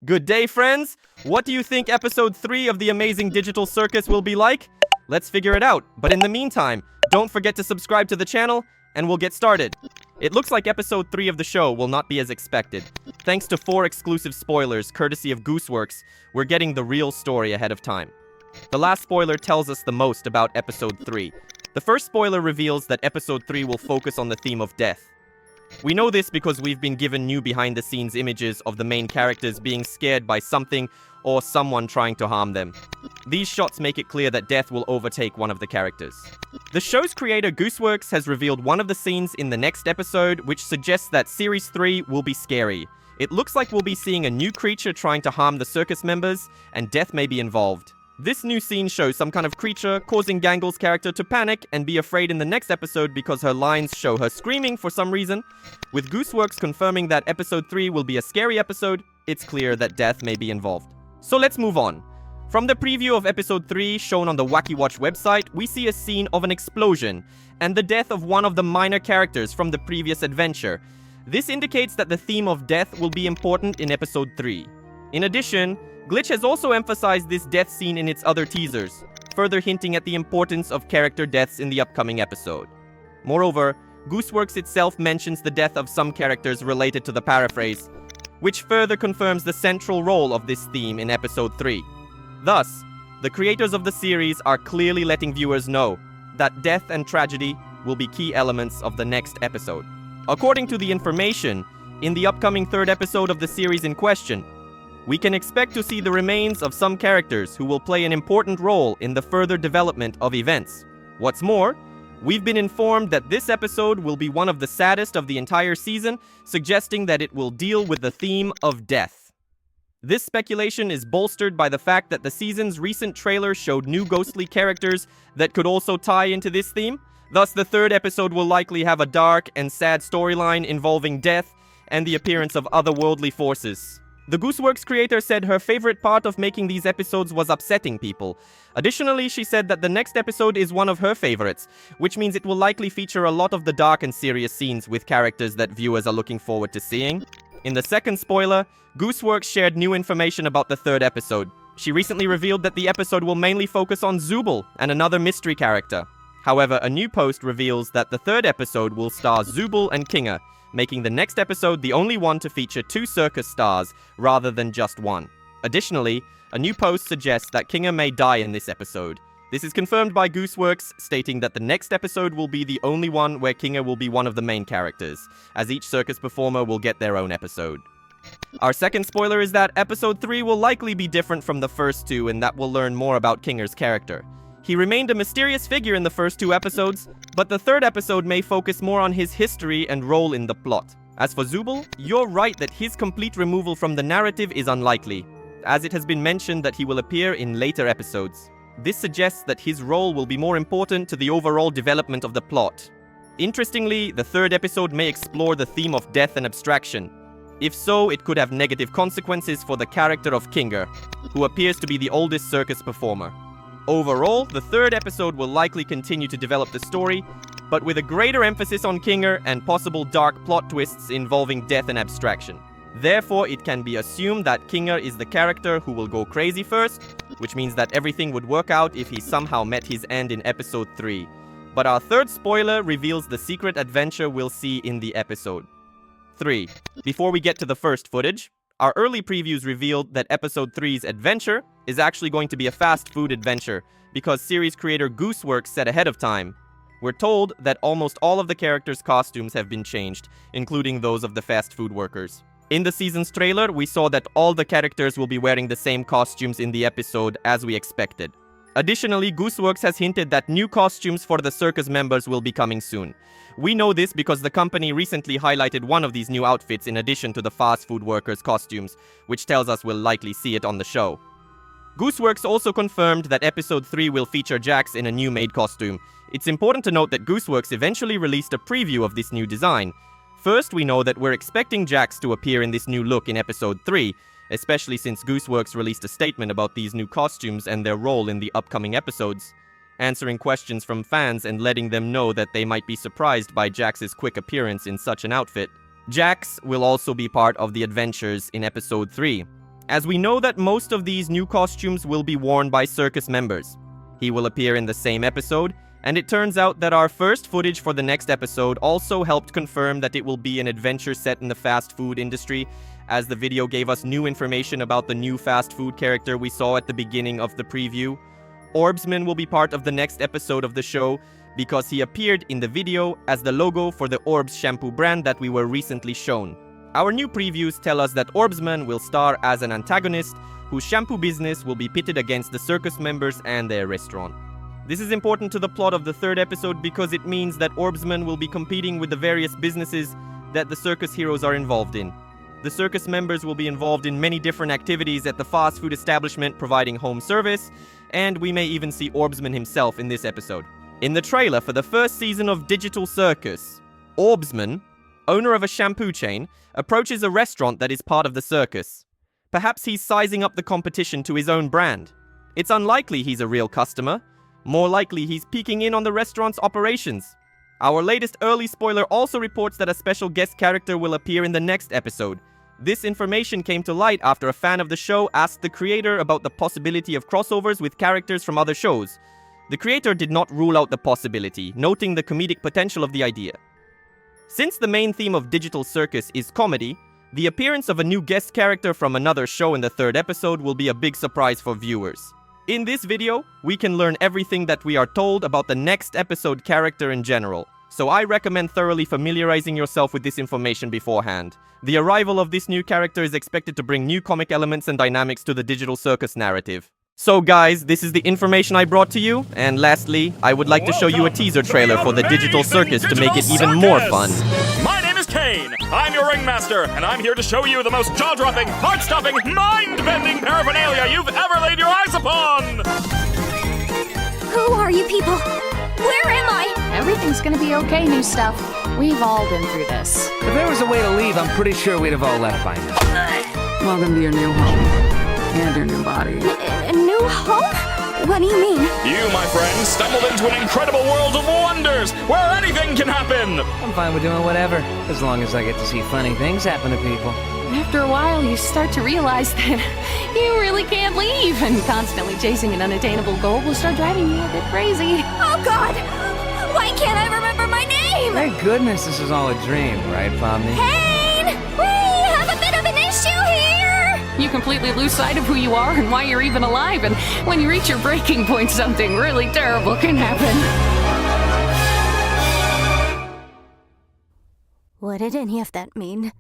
Good day, friends! What do you think episode 3 of the amazing digital circus will be like? Let's figure it out. But in the meantime, don't forget to subscribe to the channel, and we'll get started. It looks like episode 3 of the show will not be as expected. Thanks to 4 exclusive spoilers, courtesy of Gooseworx, we're getting the real story ahead of time. The last spoiler tells us the most about episode 3. The first spoiler reveals that episode 3 will focus on the theme of death. We know this because we've been given new behind-the-scenes images of the main characters being scared by something or someone trying to harm them. These shots make it clear that death will overtake one of the characters. The show's creator Gooseworx has revealed one of the scenes in the next episode, which suggests that Series 3 will be scary. It looks like we'll be seeing a new creature trying to harm the circus members, and death may be involved. This new scene shows some kind of creature causing Gangle's character to panic and be afraid in the next episode because her lines show her screaming for some reason. With Gooseworx confirming that episode 3 will be a scary episode, it's clear that death may be involved. So let's move on. From the preview of episode 3 shown on the Wacky Watch website, we see a scene of an explosion and the death of one of the minor characters from the previous adventure. This indicates that the theme of death will be important in episode 3. In addition, Glitch has also emphasized this death scene in its other teasers, further hinting at the importance of character deaths in the upcoming episode. Moreover, Gooseworx itself mentions the death of some characters related to the paraphrase, which further confirms the central role of this theme in episode 3. Thus, the creators of the series are clearly letting viewers know that death and tragedy will be key elements of the next episode. According to the information, in the upcoming third episode of the series in question, we can expect to see the remains of some characters who will play an important role in the further development of events. What's more, we've been informed that this episode will be one of the saddest of the entire season, suggesting that it will deal with the theme of death. This speculation is bolstered by the fact that the season's recent trailer showed new ghostly characters that could also tie into this theme. Thus, the third episode will likely have a dark and sad storyline involving death and the appearance of otherworldly forces. The Gooseworx creator said her favorite part of making these episodes was upsetting people. Additionally, she said that the next episode is one of her favorites, which means it will likely feature a lot of the dark and serious scenes with characters that viewers are looking forward to seeing. In the second spoiler, Gooseworx shared new information about the third episode. She recently revealed that the episode will mainly focus on Zooble and another mystery character. However, a new post reveals that the third episode will star Zooble and Kinger, making the next episode the only one to feature 2 circus stars rather than just one. Additionally, a new post suggests that Kinger may die in this episode. This is confirmed by Gooseworx, stating that the next episode will be the only one where Kinger will be one of the main characters, as each circus performer will get their own episode. Our second spoiler is that episode 3 will likely be different from the first 2 in that we'll learn more about Kinger's character. He remained a mysterious figure in the first 2 episodes, but the third episode may focus more on his history and role in the plot. As for Zooble, you're right that his complete removal from the narrative is unlikely, as it has been mentioned that he will appear in later episodes. This suggests that his role will be more important to the overall development of the plot. Interestingly, the third episode may explore the theme of death and abstraction. If so, it could have negative consequences for the character of Kinger, who appears to be the oldest circus performer. Overall, the third episode will likely continue to develop the story, but with a greater emphasis on Kinger and possible dark plot twists involving death and abstraction. Therefore, it can be assumed that Kinger is the character who will go crazy first, which means that everything would work out if he somehow met his end in episode 3. But our third spoiler reveals the secret adventure we'll see in the episode. 3. Before we get to the first footage, our early previews revealed that episode 3's adventure is actually going to be a fast food adventure, because series creator Gooseworx said ahead of time. We're told that almost all of the characters' costumes have been changed, including those of the fast food workers. In the season's trailer, we saw that all the characters will be wearing the same costumes in the episode as we expected. Additionally, Gooseworx has hinted that new costumes for the circus members will be coming soon. We know this because the company recently highlighted one of these new outfits in addition to the fast food workers' costumes, which tells us we'll likely see it on the show. Gooseworx also confirmed that episode 3 will feature Jax in a new maid costume. It's important to note that Gooseworx eventually released a preview of this new design. First, we know that we're expecting Jax to appear in this new look in episode 3, especially since Gooseworx released a statement about these new costumes and their role in the upcoming episodes, answering questions from fans and letting them know that they might be surprised by Jax's quick appearance in such an outfit. Jax will also be part of the adventures in episode 3. as we know that most of these new costumes will be worn by Circus members. He will appear in the same episode, and it turns out that our first footage for the next episode also helped confirm that it will be an adventure set in the fast food industry, as the video gave us new information about the new fast food character we saw at the beginning of the preview. Orbsman will be part of the next episode of the show because he appeared in the video as the logo for the Orbs shampoo brand that we were recently shown. Our new previews tell us that Orbsman will star as an antagonist whose shampoo business will be pitted against the circus members and their restaurant. This is important to the plot of the third episode because it means that Orbsman will be competing with the various businesses that the circus heroes are involved in. The circus members will be involved in many different activities at the fast food establishment providing home service, and we may even see Orbsman himself in this episode. In the trailer for the first season of Digital Circus, Orbsman, owner of a shampoo chain, approaches a restaurant that is part of the circus. Perhaps he's sizing up the competition to his own brand. It's unlikely he's a real customer. More likely he's peeking in on the restaurant's operations. Our latest early spoiler also reports that a special guest character will appear in the next episode. This information came to light after a fan of the show asked the creator about the possibility of crossovers with characters from other shows. The creator did not rule out the possibility, noting the comedic potential of the idea. Since the main theme of Digital Circus is comedy, the appearance of a new guest character from another show in the third episode will be a big surprise for viewers. In this video, we can learn everything that we are told about the next episode character in general, so I recommend thoroughly familiarizing yourself with this information beforehand. The arrival of this new character is expected to bring new comic elements and dynamics to the Digital Circus narrative. So guys, this is the information I brought to you, and lastly, I would like to show you a teaser trailer for the Digital Circus to make it even more fun. My name is Kane. I'm your ringmaster, and I'm here to show you the most jaw-dropping, heart-stopping, mind-bending paraphernalia you've ever laid your eyes upon! Who are you people? Where am I? Everything's gonna be okay, new stuff. We've all been through this. If there was a way to leave, I'm pretty sure we'd have all left by now. Welcome to your new home. And your new body. A new home? What do you mean? You, my friend, stumbled into an incredible world of wonders, where anything can happen! I'm fine with doing whatever, as long as I get to see funny things happen to people. After a while, you start to realize that you really can't leave, and constantly chasing an unattainable goal will start driving you a bit crazy. Oh God! Why can't I remember my name? Thank goodness this is all a dream, right, Pomni? Kane! We have a bit of an issue here! You completely lose sight of who you are and why you're even alive, and when you reach your breaking point, something really terrible can happen. What did any of that mean?